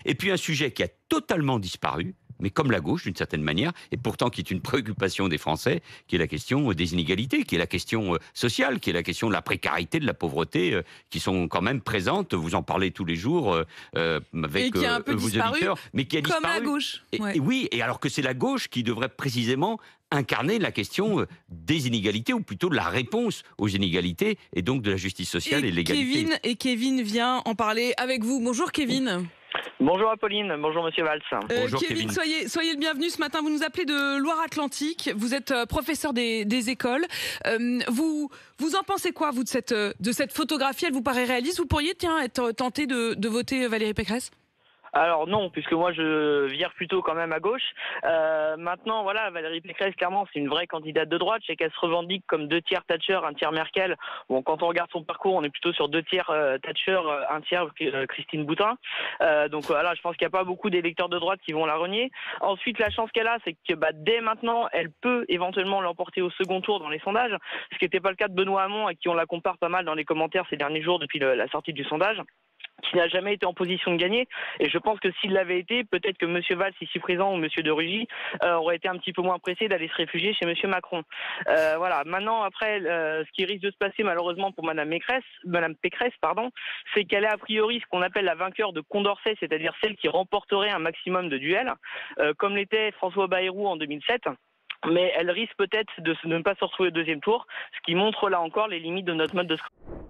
Et puis un sujet qui a totalement disparu, mais comme la gauche d'une certaine manière, et pourtant qui est une préoccupation des Français, qui est la question des inégalités, qui est la question sociale, qui est la question de la précarité, de la pauvreté, qui sont quand même présentes. Vous en parlez tous les jours Et avec qui a un peu vos disparu, auditeurs, mais qui a comme la disparu. gauche. Ouais. Et oui, et alors que c'est la gauche qui devrait précisément incarner la question des inégalités, ou plutôt de la réponse aux inégalités, et donc de la justice sociale et de l'égalité. Kevin vient en parler avec vous. Bonjour Kevin. Bonjour Apolline, bonjour Monsieur Valls. Bonjour Kevin, soyez le bienvenu ce matin. Vous nous appelez de Loire-Atlantique. Vous êtes professeur des écoles. Vous en pensez quoi, vous, de cette photographie? Elle vous paraît réaliste? Vous pourriez, être tenté de voter Valérie Pécresse? Alors non, puisque moi je vire plutôt quand même à gauche. Maintenant, voilà, Valérie Pécresse, clairement, c'est une vraie candidate de droite. Je sais qu'elle se revendique comme 2 tiers Thatcher, 1 tiers Merkel. Bon, quand on regarde son parcours, on est plutôt sur 2 tiers Thatcher, 1 tiers Christine Boutin. Donc voilà, je pense qu'il n'y a pas beaucoup d'électeurs de droite qui vont la renier. Ensuite, la chance qu'elle a, c'est que dès maintenant, elle peut éventuellement l'emporter au second tour dans les sondages, ce qui n'était pas le cas de Benoît Hamon, à qui on la compare pas mal dans les commentaires ces derniers jours depuis la sortie du sondage, qui n'a jamais été en position de gagner. Et je pense que s'il l'avait été, peut-être que M. Valls, ici présent, ou M. de Rugy, aurait été un petit peu moins pressé d'aller se réfugier chez M. Macron. Voilà. Maintenant, après, ce qui risque de se passer malheureusement pour Mme Pécresse, c'est qu'elle est a priori ce qu'on appelle la vainqueur de Condorcet, c'est-à-dire celle qui remporterait un maximum de duels, comme l'était François Bayrou en 2007. Mais elle risque peut-être de ne pas se retrouver au deuxième tour, ce qui montre là encore les limites de notre mode de scrutin.